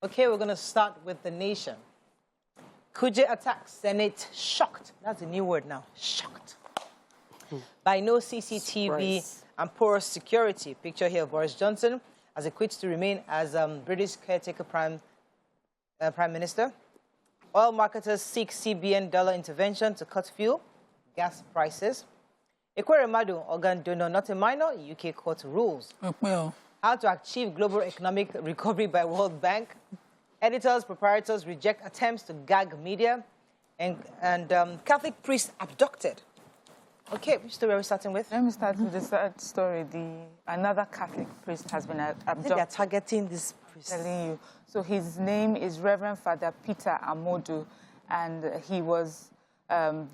Okay, we're going to start with the nation. Kuje attacks Senate shocked. That's a new word now. Shocked. By no CCTV and poor security. Picture here of Boris Johnson as he quits to remain as British caretaker prime minister. Oil marketers seek CBN dollar intervention to cut fuel, gas prices. Ekweremadu, organ donor not a minor, UK court rules. How to achieve global economic recovery by World Bank. Editors, proprietors reject attempts to gag media. And Catholic priest abducted. Okay, which story are we starting with? Let me start with the third story. Another Catholic priest has been abducted. They are targeting this priest. Telling you. So his name is Reverend Father Peter Amodu, and he was on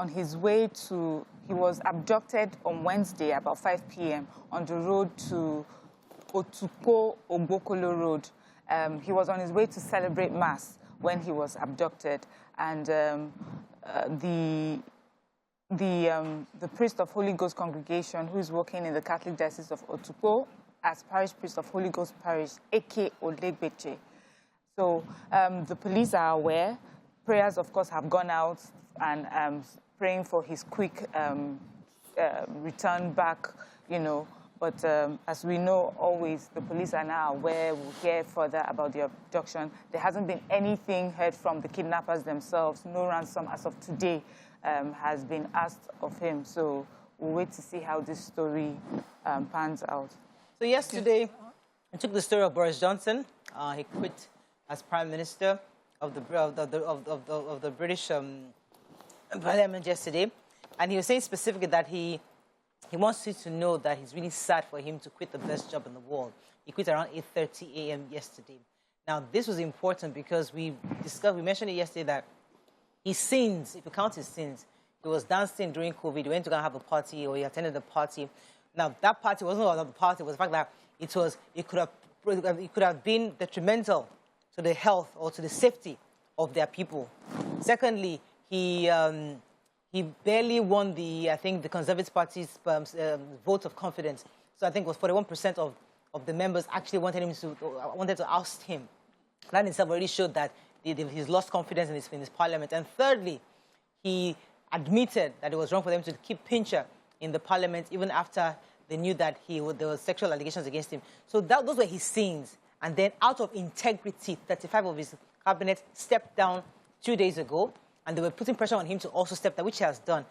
his way to. He was abducted on Wednesday about 5 p.m. on the road to Otuko Ogbokolo Road. He was on his way to celebrate Mass when he was abducted, and the priest of Holy Ghost congregation, who is working in the Catholic Diocese of Otuko as parish priest of Holy Ghost Parish, A.K. Olegbeche. So the police are aware. Prayers, of course, have gone out and praying for his quick return back, you know. But as we know, always, the police are now aware. We'll hear further about the abduction. There hasn't been anything heard from the kidnappers themselves. No ransom as of today has been asked of him. So we'll wait to see how this story pans out. So yesterday, I took the story of Boris Johnson. He quit as Prime Minister of the British Parliament yesterday. And he was saying specifically that he wants you to know that it's really sad for him to quit the best job in the world. He quit around 8:30 a.m. yesterday. Now, this was important because we mentioned it yesterday that his sins, if you count his sins, he was dancing during COVID. He went to go and have a party, or he attended the party. Now, that party wasn't about the party. It was the fact that it could have been detrimental to the health or to the safety of their people. Secondly, he barely won I think the Conservative Party's vote of confidence. So I think it was 41% of the members actually wanted to oust him. That in itself already showed that he's lost confidence in his parliament. And thirdly, he admitted that it was wrong for them to keep Pincher in the parliament even after they knew that there were sexual allegations against him. So those were his sins. And then out of integrity, 35 of his cabinet stepped down 2 days ago. And they were putting pressure on him to also step down, which he has done.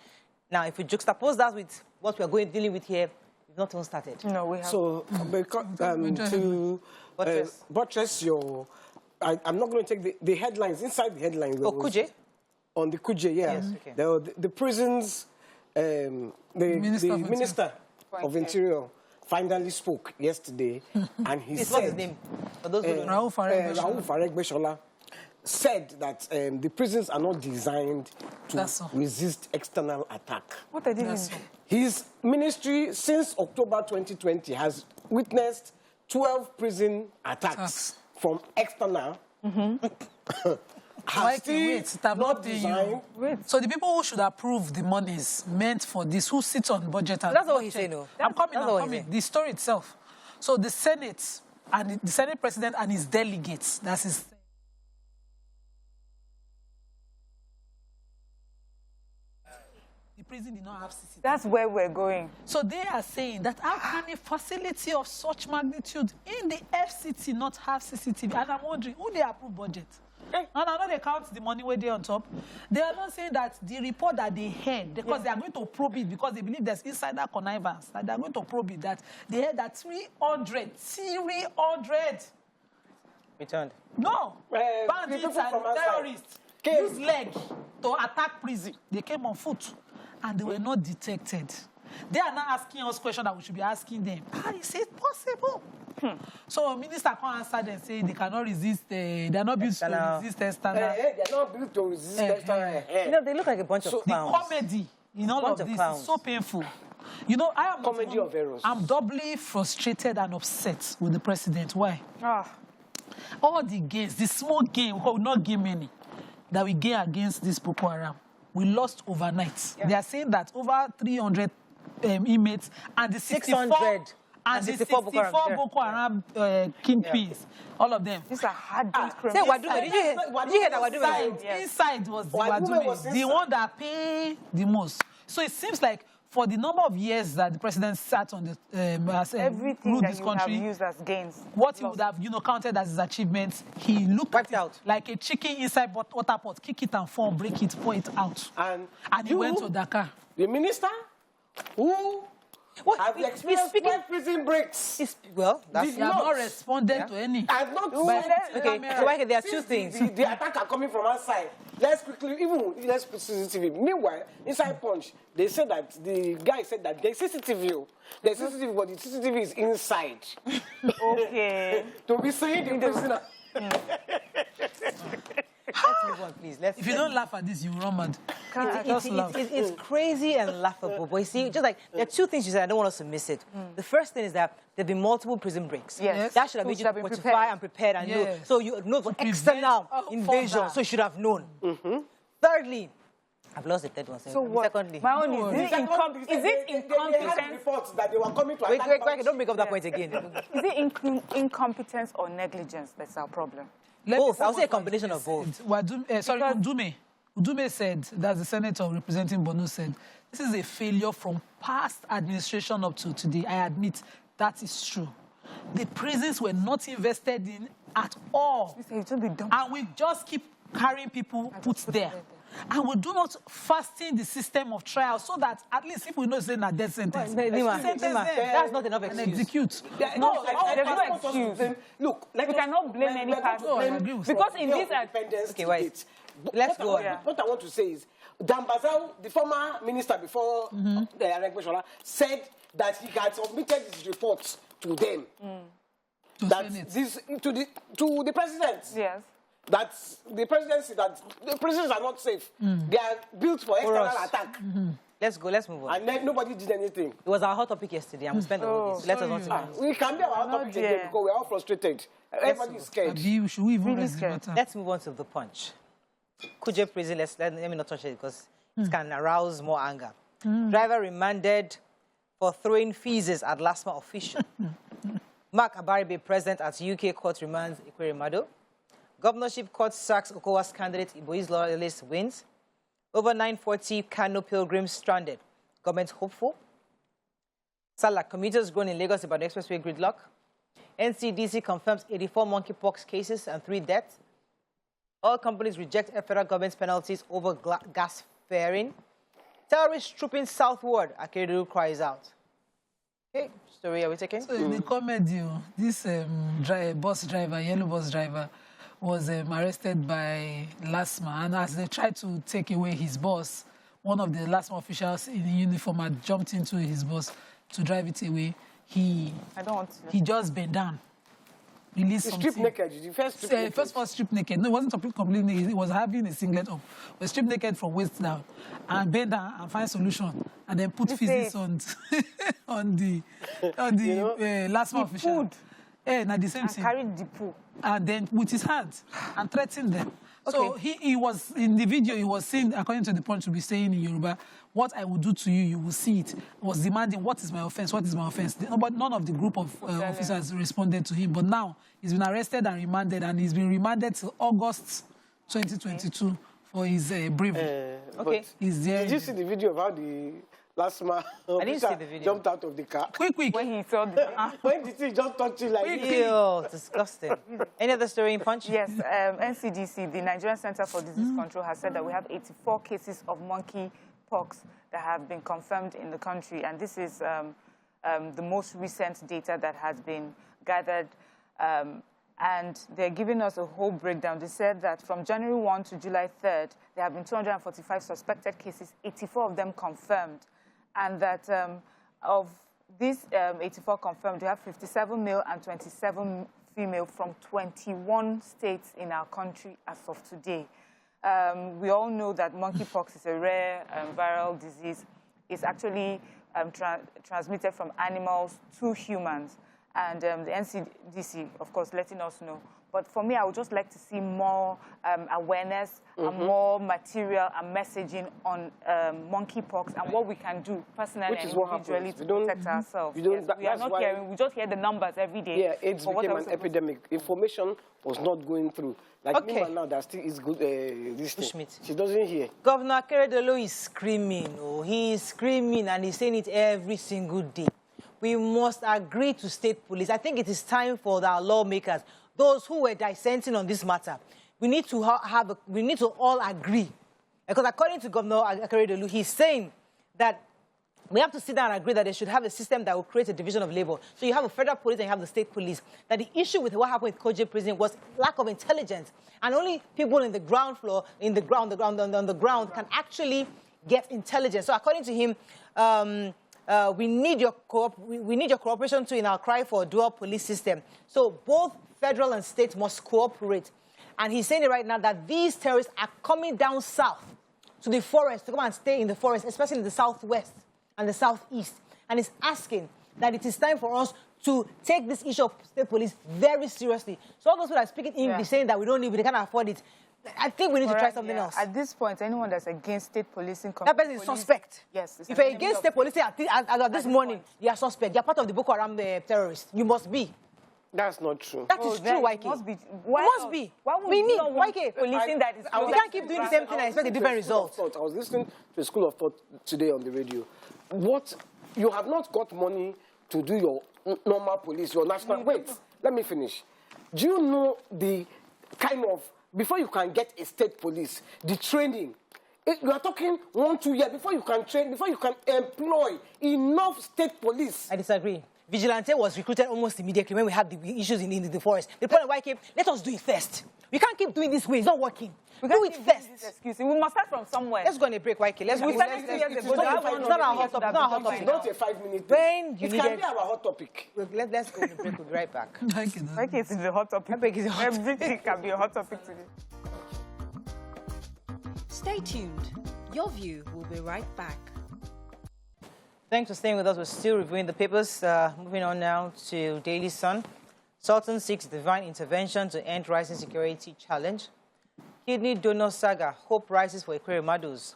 Now, if we juxtapose that with what we are dealing with here, we've not even started. No, we have. So, to buttress your... I'm not going to take the headlines. Inside the headlines... Oh, Kuje? On the Kuje, yeah. Yes, okay. The prisons... the Minister of Interior finally spoke yesterday, and he said... What's his name? For those who don't know. Raouf Aregbesola said that the prisons are not designed to resist external attack. What did he do? His ministry, since October 2020, has witnessed 12 prison attacks from external. So the people who should approve the monies meant for this, who sits on budget and... That's what he's saying, no? I'm coming. The story itself. So the Senate, and the Senate President and his delegates, that's his... The prison did not have CCTV. That's where we're going. So they are saying that how can a facility of such magnitude in the FCT not have CCTV? And I'm wondering, who they approve budget? And I know they count the money where they're on top. They are not saying that the report that they heard, because they are going to probe it, because they believe there's insider connivance, that they are going to probe it, that they heard that 300 returned. No. Bandits and terrorists use leg to attack prison. They came on foot. And they were not detected. They are not asking us questions that we should be asking them. How is it possible? So minister can't answer them, say they cannot resist, they are not built to resist external. They are not built to resist external. You know, they look like a bunch of clowns. The comedy in all of this is so painful. You know, I am comedy of errors. I'm doubly frustrated and upset with the president. Why? All the gains, the small gain, we will not gain many, that we gain against this Boko Haram. We lost overnight. Yeah. They are saying that over 300 inmates and the 600 and the 64 Boko Haram kingpins, all of them. These are hardened Say criminals. Wadume. Did you hear that Wadume? Inside was the Wadume, the one that paid the most. So it seems like for the number of years that the president sat on the everything that this you country, have used as gains, what he would have, counted as his achievements, he looked wiped at it out like a chicken inside water pot, kick it and fall, break it, pour it out. And he went to Dakar. The minister who have experienced 5 prison breaks. Well, that's They have not responded to any. I've not okay. So there are two things. The attack are coming from outside. Let's put CCTV. Meanwhile, inside Punch, they said that the guy said that there's CCTV. There's CCTV, but the CCTV is inside. Okay. To be saying the prisoner. Let's move on, please. If you don't laugh at this, you run mad. It's crazy and laughable. But you see, just like there are two things you said, I don't want us to miss it. The first thing is that there have been multiple prison breaks. Yes. That should have made you fortify and prepared and know. So you know for external invasion. So you should have known. Thirdly, I've lost the third one. So what? Secondly, my own is it incompetence? They had reports that they were coming to wait, don't bring up that point again. Is it incompetence or negligence that's our problem? Both. I'll say a combination of both. Udume said, that's the senator representing Borno said, this is a failure from past administration up to today. I admit that is true. The prisons were not invested in at all. And we just keep carrying people put there. And we do not fasten the system of trial so that at least if we know saying a death sentence, that's not enough excuse. Execute. No, there's no excuse. Look, we cannot blame any party. Because in this... Okay, wait. Let's go on. What I want to say is, Dambazao, the former minister before the said that he had submitted his reports to them. To the president. Yes. That the presidency, that the prisons are not safe. They are built for external attack. Let's go. Let's move on. And then nobody did anything. It was our hot topic yesterday, and we spent all this. Let us not. We can be our hot topic again because we're all frustrated. Everybody is scared. Should we even raise the matter? Let's move on to the Punch. Kuje prison. Let me not touch it because it can arouse more anger. Driver remanded for throwing Faeces at LASTMA official. Mark Abaribe present at UK court remands Ikweremadu. Governorship court sacks Okowa's candidate. Ibo's loyalist wins. Over 940 Kano pilgrims stranded. Government hopeful. Salah commuters grown in Lagos about the expressway gridlock. NCDC confirms 84 monkeypox cases and 3 deaths. All companies reject federal government's penalties over gas faring. Terrorists trooping southward. Akeredolu cries out. Okay, story are we taking? So in the comedy, this yellow bus driver, was arrested by LASTMA, and as they tried to take away his bus, one of the LASTMA officials in uniform had jumped into his bus to drive it away. He just bent down, released something. Stripped naked. The first stripped naked. No, it wasn't completely naked. He was having a singlet up. But stripped naked from waist down, and bend down and find a solution, and then put Faeces on the LASTMA official. Food. Not the same thing. Carried the poo. And then with his hands and threatened them. Okay. So he was, in the video, he was saying, according to the Punch, to be saying in Yoruba, what I will do to you, you will see it. He was demanding, what is my offense, what is my offense? But none of the group of officers responded to him. But now he's been arrested and remanded, and he's been remanded till August 2022 for his briefing. Okay. Did you see the video of how the LASTMA officer jumped out of the car? Quick. When he saw the... When did he just touch it like Ew, disgusting. Any other story in Punch? Yes, NCDC, the Nigerian Center for Disease Control, has said that we have 84 cases of monkeypox that have been confirmed in the country. And this is the most recent data that has been gathered. And they're giving us a whole breakdown. They said that from January 1 to July 3rd, there have been 245 suspected cases, 84 of them confirmed. And that of these 84 confirmed, we have 57 male and 27 female from 21 states in our country as of today. We all know that monkeypox is a rare viral disease. It's actually transmitted from animals to humans. and the NCDC, of course, letting us know. But for me, I would just like to see more awareness and more material and messaging on monkeypox and what we can do personally and individually to protect ourselves. We are not hearing, we just hear the numbers every day. Yeah, AIDS became an epidemic. Information was not going through. Like me now, that still is good. She doesn't hear. Governor Akeredolu is screaming. Oh, he is screaming and he's saying it every single day. We must agree to state police. I think it is time for our lawmakers, those who were dissenting on this matter, we need to all agree. Because according to Governor Akeredolu, he's saying that we have to sit down and agree that they should have a system that will create a division of labor. So you have a federal police and you have the state police. That the issue with what happened with Kuje prison was lack of intelligence. And only people in the ground floor, on the ground can actually get intelligence. So according to him, we need your cooperation too in our cry for a dual police system. So both federal and state must cooperate. And he's saying it right now that these terrorists are coming down south to the forest, to come and stay in the forest, especially in the southwest and the southeast. And he's asking that it is time for us to take this issue of state police very seriously. So all those people are speaking English saying that we can't afford it. I think we need to try something else. At this point, anyone that's against state policing... That person is suspect. Yes. If you're against state policing as of this morning, you are suspect. You're part of the Boko Haram terrorists. You must be. That's not true. That is true, YK. Must be. Must be. We need YK. Policing that is... We can't keep doing the same thing and expect a different result. I was listening to a school of thought today on the radio. You have not got money to do your normal police, your national... Wait, let me finish. Do you know the kind of... Before you can get a state police, the training, you are talking 1-2 years before you can train, before you can employ enough state police. I disagree. Vigilante was recruited almost immediately when we had the issues in the forest. The point of why came, let us do it first. We can't keep doing this way. It's not working. We do it first. Excuse me. We must start from somewhere. Let's go on a break, YK. Let's we started 2 years ago. It's not our hot topic. It's not our hot topic. Not a 5-minute break. It can be our hot topic. Let's go on a break. We'll be right back. YK is the hot topic. Everything can be a hot topic today. Stay tuned. Your View will be right back. Thanks for staying with us. We're still reviewing the papers. Moving on now to Daily Sun. Sultan seeks divine intervention to end rising security challenge. Kidney donor saga. Hope rises for Ekwerre Madu's.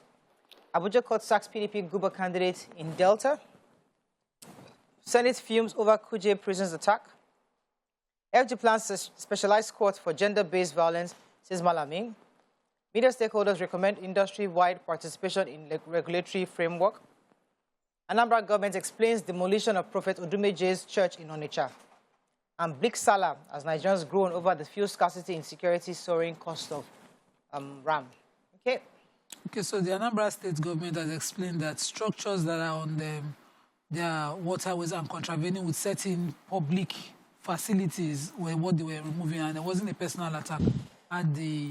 Abuja court sacks PDP Guber candidate in Delta. Senate fumes over Kuje prison's attack. FG plans a specialized court for gender-based violence, says Malaming. Media stakeholders recommend industry-wide participation in the regulatory framework. Anambra government explains demolition of Prophet Odumeje's church in Onitsha. And Bleak Salah as Nigerians groan over the fuel scarcity, insecurity, soaring cost of RAM. Okay, so the Anambra state government has explained that structures that are on their waterways and contravening with certain public facilities were what they were removing, and there wasn't a personal attack at the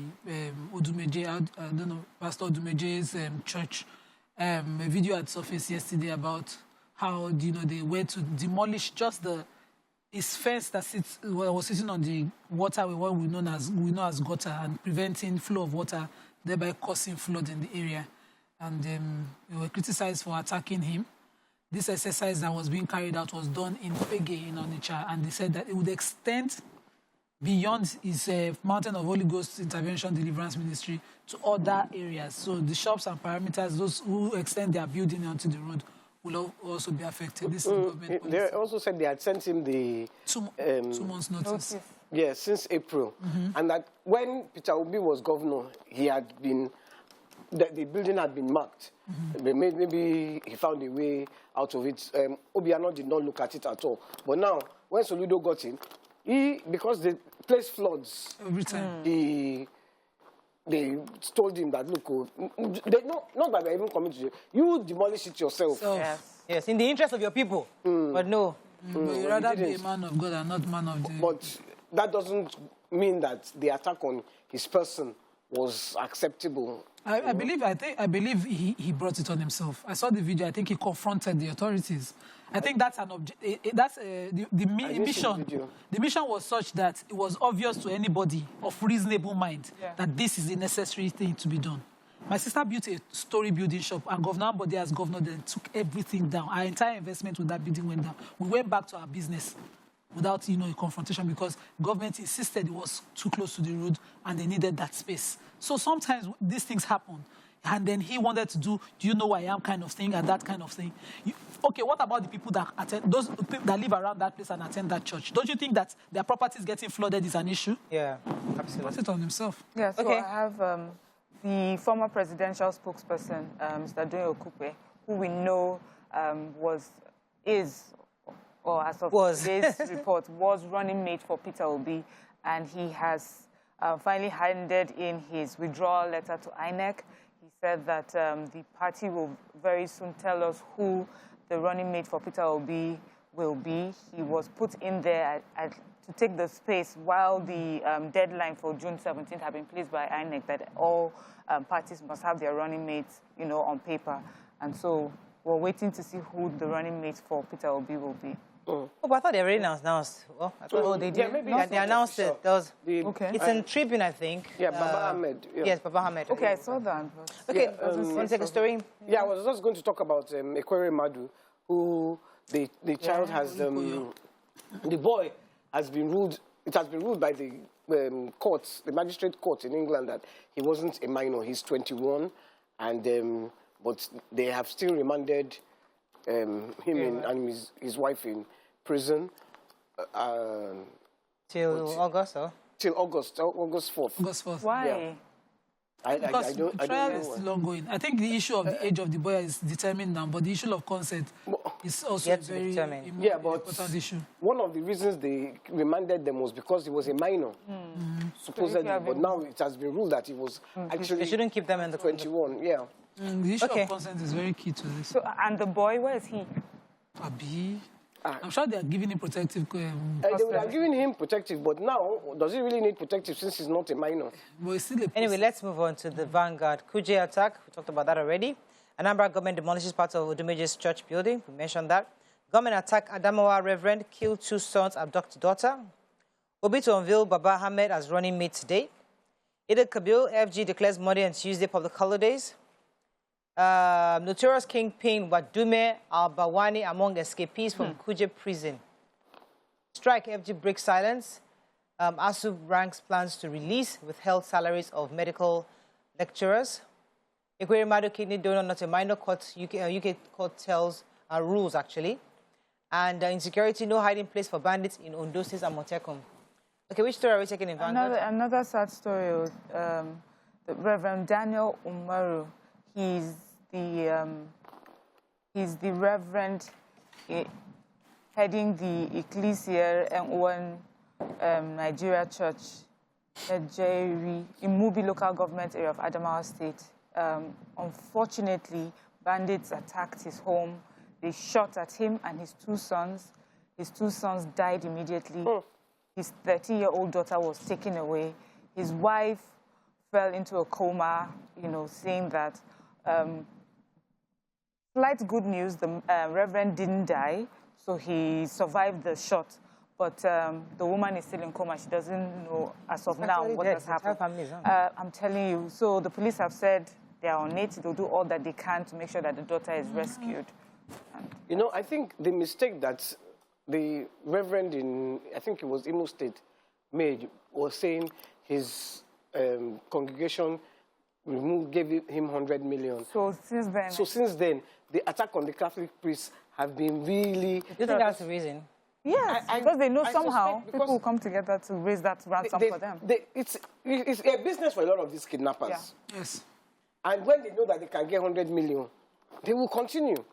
Odumeje, I don't know, Pastor Odumeje's church. A video had surfaced yesterday about how they were to demolish just his fence that was sitting on the waterway, what we know as gutter, and preventing flow of water, thereby causing flood in the area. And they were criticized for attacking him. This exercise that was being carried out was done in Pege in Onitsha, and they said that it would extend beyond his Mountain of Holy Ghost Intervention Deliverance Ministry to other areas. So the shops and parameters, those who extend their building onto the road, will also be affected. This is government policy. They also said they had sent him the 2 months notice. Yes, since April. And that when Peter Obi was governor, he had been, the building had been marked. Maybe he found a way out of it. Obiano did not look at it at all. But now, when Soludo got in, because the place floods every time, they told him that, look, not that they're even coming to you, you demolish it yourself. Yes, in the interest of your people. But no. But you'd rather be a man of God and not man of the... But that doesn't mean that the attack on his person was acceptable. I believe he brought it on himself. I saw the video. I think he confronted the authorities. I think that's the mission. The mission was such that it was obvious to anybody of reasonable mind that this is a necessary thing to be done. My sister built a story building shop, and Governor Ambode as governor then took everything down. Our entire investment with that building went down. We went back to our business. without, you know, a confrontation because government insisted it was too close to the road and they needed that space. So sometimes these things happen. And then he wanted to do you know who I am kind of thing and that kind of thing. Okay, what about the people that attend, those people that live around that place and attend that church? Don't you think that their properties getting flooded is an issue? Yeah, absolutely. Put it on himself. Yeah, so Okay. I have the former presidential spokesperson, Mr. Doyin Okupe, who we know or as of today's report, was running mate for Peter Obi, and he has finally handed in his withdrawal letter to INEC. He said that the party will very soon tell us who the running mate for Peter Obi will be. He was put in there to take the space while the deadline for June 17th had been placed by INEC that all parties must have their running mates, you know, on paper. And so we're waiting to see who the running mate for Peter Obi will be. Oh, but I thought they already announced. Well, I thought, they did? Yeah, maybe they announced it. Okay. It's in Tribune, I think. Yeah, Baba Ahmed. Yeah. Yes, Baba Ahmed. Okay, I saw that. But Okay, Yeah, want to take a story? Yeah, I was just going to talk about Ekwere Madu, who the child has, the boy has been ruled, it has been ruled by the courts, the magistrate court in England that he wasn't a minor, he's 21, and but they have still remanded him and his wife in prison Till August, or? till August 4th. August 4th. why? Yeah. Because I don't the trial know is why. still ongoing. I think the issue of the age of the boy is determined now, but the issue of consent is also Yet a to be very determined. Yeah, but important issue. one of the reasons they remanded them was because he was a minor, supposedly. But now it has been ruled that he was They actually shouldn't keep them in the 21. Yeah. The issue Okay. of consent is very key to this. So, and the boy, where is he? Abi, I'm sure they are giving him protective. They would have given him protective, but now, does he really need protective since he's not a minor? But it's still a Anyway, let's move on to the Vanguard Kuje attack. We talked about that already. Anambra government demolishes part of Odumeje's church building. We mentioned that. Government attack Adamawa Reverend, killed 2 sons, abduct daughter. Obi to unveil Baba Ahmed as running mate today. Ida Kabil, FG declares Monday and Tuesday public holidays. Notorious kingpin Wadume Al-Bawani among escapees from Kuje prison. Strike, FG breaks silence. ASU ranks plans to release withheld salaries of medical lecturers. Ekwere Madu kidney donor not a minor, court, UK court tells rules actually. And insecurity, no hiding place for bandits in Ondo State and Motekom. Okay, which story are we taking in Vanguard? Another sad story. The Reverend Daniel Umaru. He's the Reverend heading the Ecclesia and Nigeria Church, in Mubi local government area of Adamawa State. Unfortunately, bandits attacked his home. They shot at him and his 2 sons. His 2 sons died immediately. His 30-year-old daughter was taken away. His wife fell into a coma, you know, saying that slight good news, the Reverend didn't die, so he survived the shot. But the woman is still in coma. She doesn't know as of now what has happened. I'm telling you. So the police have said they are on it. They'll do all that they can to make sure that the daughter is rescued. You know, I think the mistake that the Reverend in, I think it was Imo State, made was saying his congregation gave him 100 million. So since then, the attack on the Catholic priests have been really... Do you think that's the reason? Yes, because they know I somehow suspect people will come together to raise that ransom for them. It's a business for a lot of these kidnappers. Yeah. Yes. And when they know that they can get 100 million, they will continue.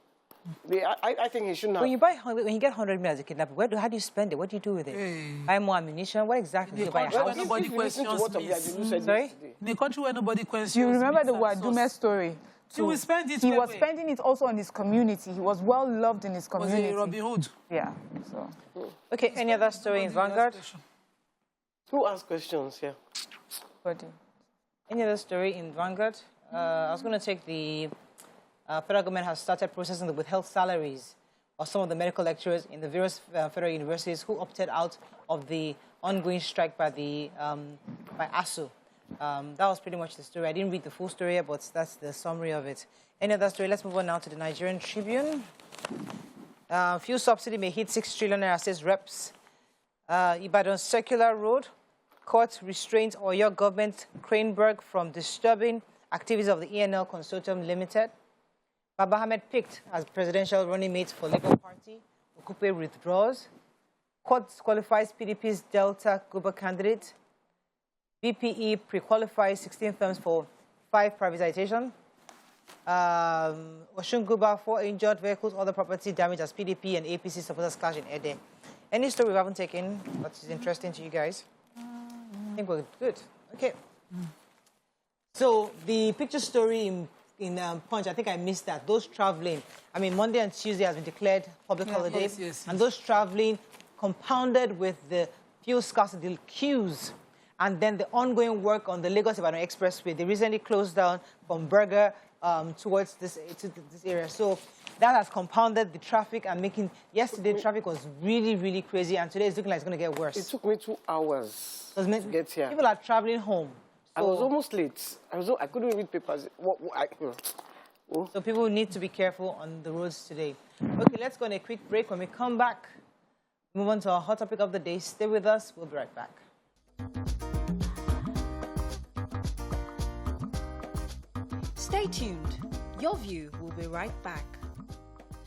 I think he shouldn't have... When you get 100 million as a kidnapper, how do you spend it? What do you do with it? Buy more ammunition? What exactly do you buy? A Well, house? nobody questions me. Sorry? In a country where nobody questions You remember the means and Wadume source. story? He will spend it He where was way? spending it also on his community. He was well loved in his Was community. it Robin Hood? Yeah. So Okay, any other story in Vanguard? Who asks questions? Yeah. Any other story in Vanguard? I was going to take the federal government has started processing the withheld salaries of some of the medical lecturers in the various federal universities who opted out of the ongoing strike by the by ASU. That was pretty much the story. I didn't read the full story, but that's the summary of it. Any other story? Let's move on now to the Nigerian Tribune. Fuel subsidy may hit 6 trillion naira, says reps. Ibadan Circular Road. Court restrains Oyo government Craneberg from disturbing activities of the ENL Consortium Limited. Baba Ahmed picked as presidential running mate for Labour Party. Okupe withdraws. Court qualifies PDP's Delta Guba candidate. BPE pre-qualifies 16 firms for 5 privatization. Oshun Guba, 4 injured vehicles, other property damage as PDP and APC supporters clash in Ede. Any story we haven't taken that is interesting to you guys? I think we're good. Okay. So the picture story in Punch, I think I missed that. Those traveling, I mean, Monday and Tuesday has been declared public holidays. Yes. And those traveling compounded with the fuel scarcity queues and then the ongoing work on the Lagos-Ibadan Expressway. They recently closed down from Berger towards this area. So that has compounded the traffic and making, yesterday the traffic was really, really crazy, and today it's looking like it's going to get worse. It took me 2 hours to get here. People are traveling home. So, I was almost late. I couldn't read papers. So people need to be careful on the roads today. Okay, let's go on a quick break. When we come back, move on to our hot topic of the day. Stay with us. We'll be right back. Stay tuned. Your view will be right back.